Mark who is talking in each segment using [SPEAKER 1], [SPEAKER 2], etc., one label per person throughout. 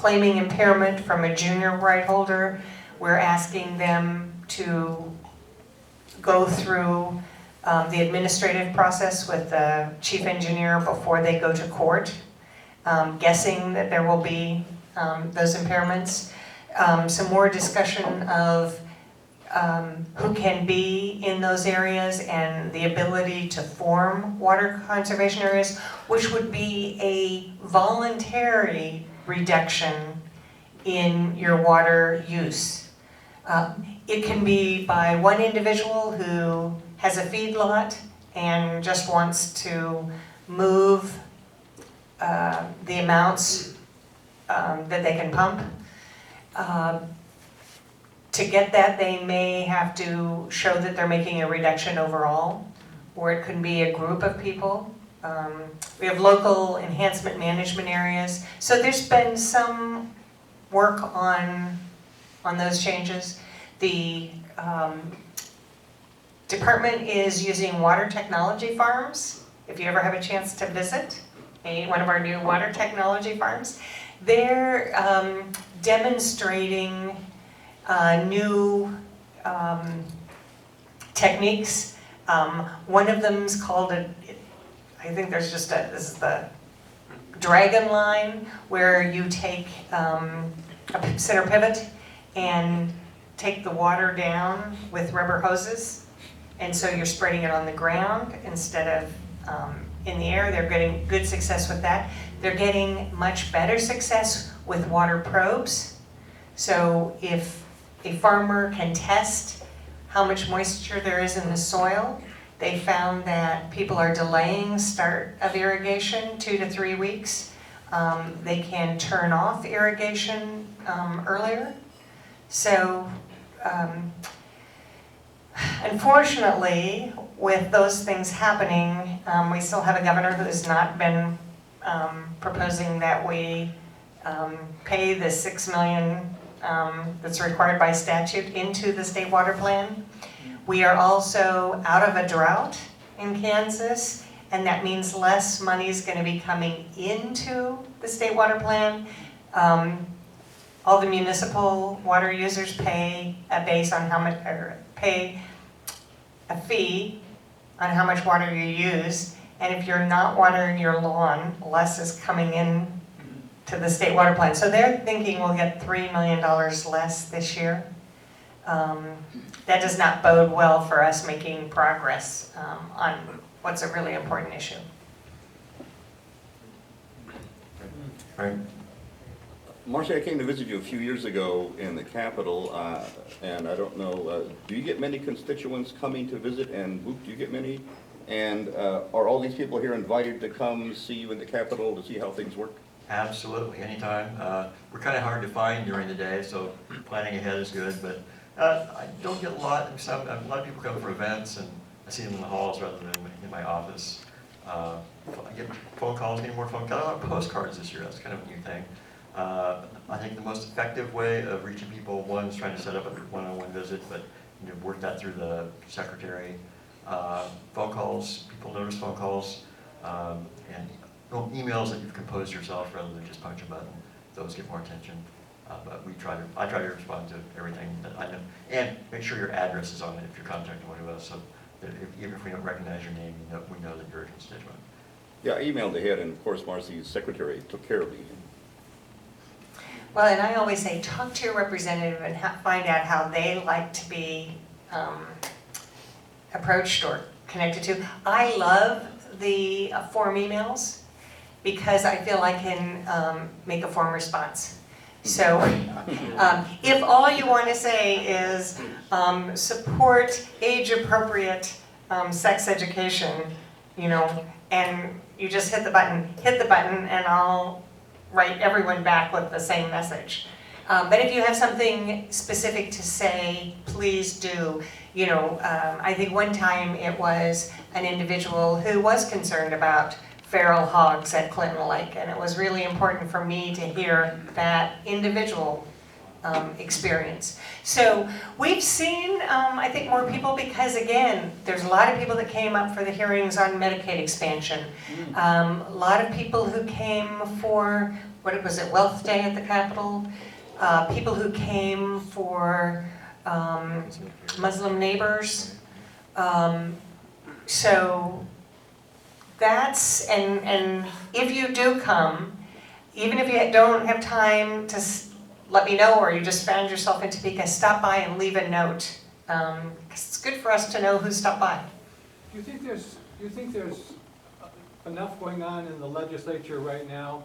[SPEAKER 1] claiming impairment from a junior right holder. We're asking them to go through the administrative process with the chief engineer before they go to court, guessing that there will be those impairments. Some more discussion of who can be in those areas and the ability to form water conservation areas, which would be a voluntary reduction in your water use. It can be by one individual who has a feedlot and just wants to move the amounts that they can pump. To get that, they may have to show that they're making a reduction overall, or it could be a group of people. We have local enhancement management areas. So there's been some work on those changes. The department is using water technology farms. If you ever have a chance to visit one of our new water technology farms, they're demonstrating new techniques. One of them's called I think there's just this is the dragon line, where you take a center pivot and take the water down with rubber hoses. And so you're spreading it on the ground instead of in the air. They're getting good success with that. They're getting much better success with water probes. So if a farmer can test how much moisture there is in the soil, they found that people are delaying start of irrigation 2 to 3 weeks. They can turn off irrigation earlier. So unfortunately, with those things happening, we still have a governor who has not been proposing that we pay the $6 million that's required by statute into the state water plan. We are also out of a drought in Kansas, and that means less money is going to be coming into the state water plan. All the municipal water users pay a base on how much, or pay a fee on how much water you use, and if you're not watering your lawn, less is coming in to the state water plan. So they're thinking we'll get $3 million less this year. That does not bode well for us making progress on what's a really important issue.
[SPEAKER 2] Right. Marcy, I came to visit you a few years ago in the Capitol, and I don't know, do you get many constituents coming to visit, and do you get many? And are all these people here invited to come see you in the Capitol to see how things work?
[SPEAKER 3] Absolutely, anytime. We're kind of hard to find during the day, so planning ahead is good, but I don't get a lot of people come for events, and I see them in the halls rather than in my office. I get phone calls, getting more phone calls. Got a lot of postcards this year, that's kind of a new thing. I think the most effective way of reaching people, one is trying to set up a one-on-one visit, but work that through the secretary. Phone calls, people notice phone calls, and emails that you've composed yourself rather than just punch a button. Those get more attention. But I try to respond to everything that I know, and make sure your address is on it if you're contacting one of us, so that even if we don't recognize your name, we know that you're a constituent.
[SPEAKER 2] Yeah, I emailed ahead, and of course Marcy's secretary took care of me.
[SPEAKER 1] Well, and I always say, talk to your representative and find out how they like to be approached or connected to. I love the form emails because I feel I can make a form response. So if all you want to say is support age-appropriate sex education, and you just hit the button, and I'll write everyone back with the same message. But if you have something specific to say, please do. I think one time it was an individual who was concerned about feral hogs at Clinton Lake, and it was really important for me to hear that individual experience. So we've seen, I think, more people because, again, there's a lot of people that came up for the hearings on Medicaid expansion. A lot of people who came for what was it, Wealth Day at the Capitol, people who came for Muslim neighbors. So that's, and if you do come, even if you don't have time to let me know, or you just found yourself in Topeka, stop by and leave a note. 'Cause it's good for us to know who stopped by.
[SPEAKER 4] Do you think there's enough going on in the legislature right now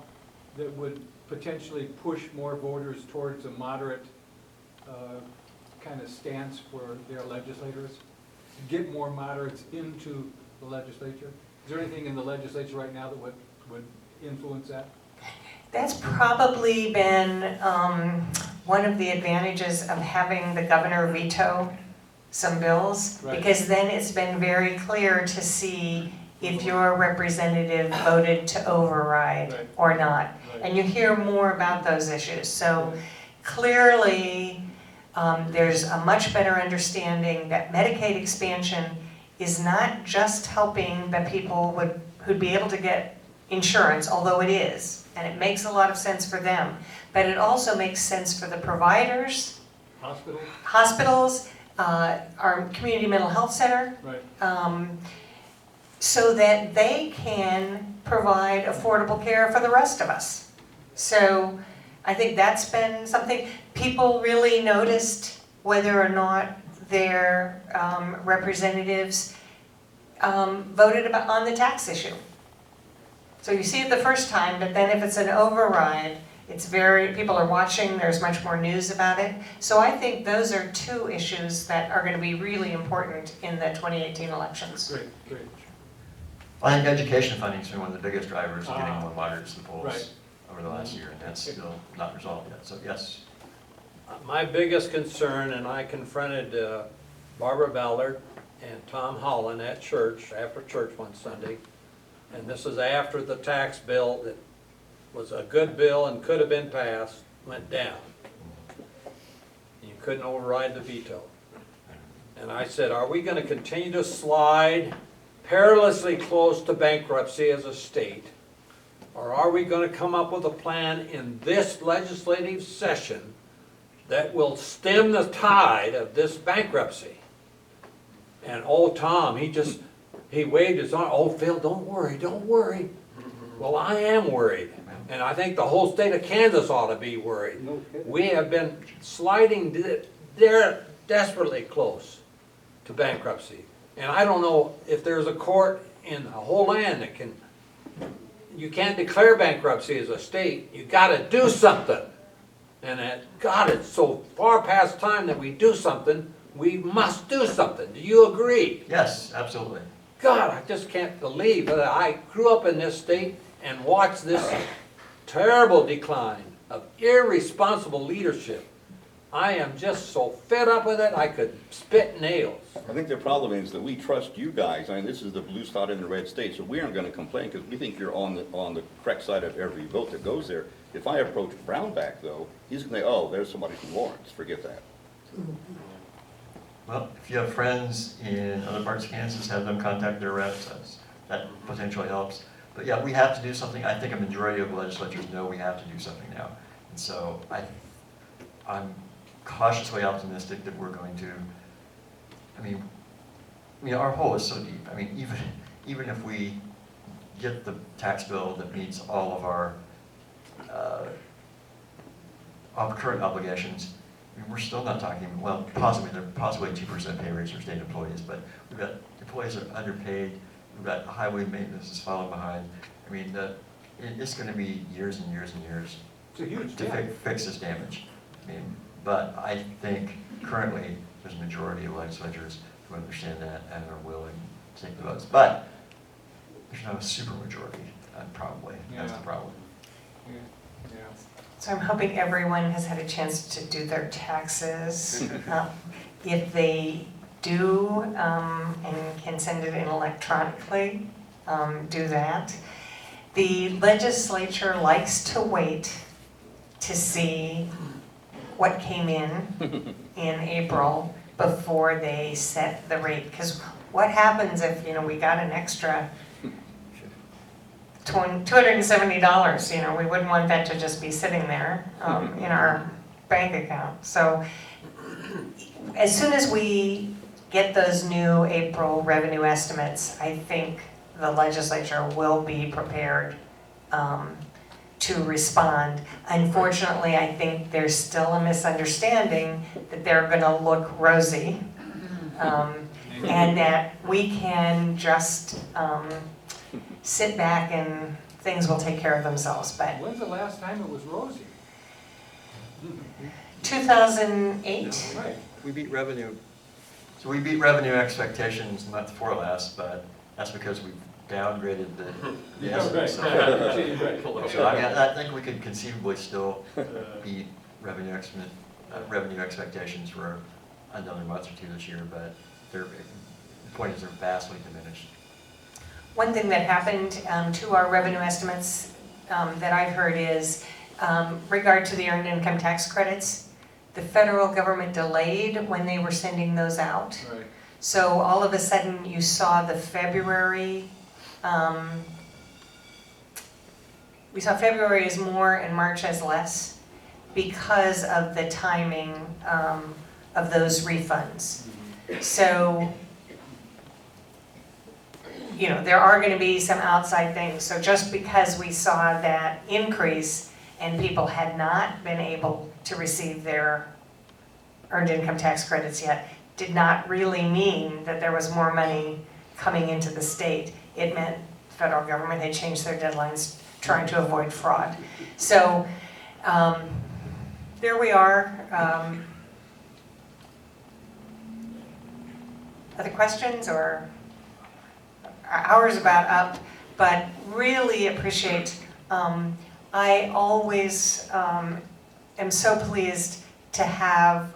[SPEAKER 4] that would potentially push more voters towards a moderate kind of stance for their legislators? Get more moderates into the legislature? Is there anything in the legislature right now that would influence that?
[SPEAKER 1] That's probably been one of the advantages of having the governor veto some bills,
[SPEAKER 4] Right.
[SPEAKER 1] because then it's been very clear to see if your representative voted to override
[SPEAKER 4] Right.
[SPEAKER 1] or not.
[SPEAKER 4] Right.
[SPEAKER 1] And you hear more about those issues. So clearly, there's a much better understanding that Medicaid expansion is not just helping the people who'd be able to get insurance, although it is, and it makes a lot of sense for them, but it also makes sense for the providers,
[SPEAKER 4] Hospitals?
[SPEAKER 1] hospitals, our community mental health center,
[SPEAKER 4] Right.
[SPEAKER 1] so that they can provide affordable care for the rest of us. So I think that's been something people really noticed, whether or not their representatives voted on the tax issue. So you see it the first time, but then if it's an override, people are watching, there's much more news about it. So I think those are two issues that are going to be really important in the 2018 elections.
[SPEAKER 4] Great, great.
[SPEAKER 3] I think education funding has been one of the biggest drivers of getting more moderates to the polls
[SPEAKER 4] Right.
[SPEAKER 3] over the last year, and that's still not resolved yet. So yes,
[SPEAKER 5] My biggest concern, and I confronted Barbara Ballard and Tom Holland at church, after church one Sunday, and this is after the tax bill that was a good bill and could have been passed, went down. You couldn't override the veto. And I said, are we going to continue to slide perilously close to bankruptcy as a state? Or are we going to come up with a plan in this legislative session that will stem the tide of this bankruptcy? And oh, Tom, he waved his arm, oh, Phil, don't worry. Well, I am worried, and I think the whole state of Kansas ought to be worried.
[SPEAKER 4] No kidding.
[SPEAKER 5] We have been sliding there desperately close to bankruptcy. And I don't know if there's a court in the whole land that you can't declare bankruptcy as a state, you gotta do something. And God, it's so far past time that we do something, we must do something. Do you agree?
[SPEAKER 3] yes, absolutely.
[SPEAKER 5] God, I just can't believe that I grew up in this state and watched this terrible decline of irresponsible leadership. I am just so fed up with it, I could spit nails.
[SPEAKER 2] I think the problem is that we trust you guys. I mean, this is the blue state in the red state, so we aren't gonna complain because we think you're on the correct side of every vote that goes there. If I approach Brownback though, he's gonna say, oh, there's somebody from Lawrence, forget that.
[SPEAKER 3] Well, if you have friends in other parts of Kansas, have them contact their reps, that potentially helps. But yeah, we have to do something. I think a majority of legislatures know we have to do something now. And so I'm cautiously optimistic that we're going to, I mean, our hole is so deep. I mean, even if we get the tax bill that meets all of our current obligations, I mean, we're still not talking, well, possibly 2% pay raise for state employees, but we've got employees that are underpaid, we've got highway maintenance is falling behind. I mean, it's going to be years and years and years
[SPEAKER 4] It's a huge
[SPEAKER 3] to
[SPEAKER 4] gap.
[SPEAKER 3] fix this damage. I mean, but I think currently there's a majority of legislatures who understand that and are willing to take the votes. But there's not a super majority, probably. That's the
[SPEAKER 4] Yeah.
[SPEAKER 3] problem.
[SPEAKER 4] Yeah.
[SPEAKER 1] So I'm hoping everyone has had a chance to do their taxes. If they do and can send it in electronically, do that. The legislature likes to wait to see what came in April before they set the rate. Because what happens if, we got an extra $270, you know, we wouldn't want that to just be sitting there in our bank account. So as soon as we get those new April revenue estimates, I think the legislature will be prepared to respond. Unfortunately, I think there's still a misunderstanding that they're gonna look rosy, and that we can just sit back and things will take care of themselves. But
[SPEAKER 4] When's the last time it was rosy?
[SPEAKER 1] 2008,
[SPEAKER 4] Right.
[SPEAKER 3] We beat revenue, so we beat revenue expectations the month before last, but that's because we downgraded the estimate. So I mean, I think we could conceivably still beat revenue expectations for another month or two this year, but the point is they're vastly diminished.
[SPEAKER 1] one thing that happened to our revenue estimates that I've heard is regard to the earned income tax credits. The federal government delayed when they were sending those out.
[SPEAKER 4] Right.
[SPEAKER 1] So all of a sudden you saw the February, we saw February as more and March as less because of the timing of those refunds. So, you know, there are gonna be some outside things. So just because we saw that increase and people had not been able to receive their earned income tax credits yet, did not really mean that there was more money coming into the state. It meant the federal government had changed their deadlines trying to avoid fraud. So there we are. Other questions, or our hour's about up, but really appreciate, I always am so pleased to have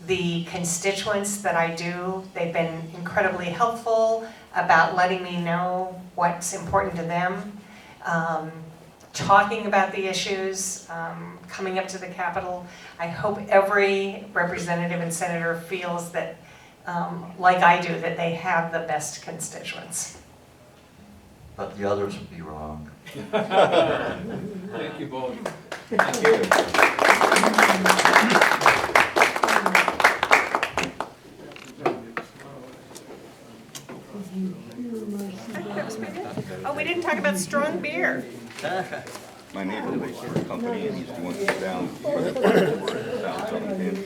[SPEAKER 1] the constituents that I do. They've been incredibly helpful about letting me know what's important to them, talking about the issues, coming up to the Capitol. I hope every representative and senator feels that, like I do, that they have the best constituents.
[SPEAKER 3] But the others would be wrong.
[SPEAKER 4] Thank you both.
[SPEAKER 5] Thank you.
[SPEAKER 1] Oh, we didn't talk about strong beer.
[SPEAKER 2] My neighbor works for a company and he's doing down, down something.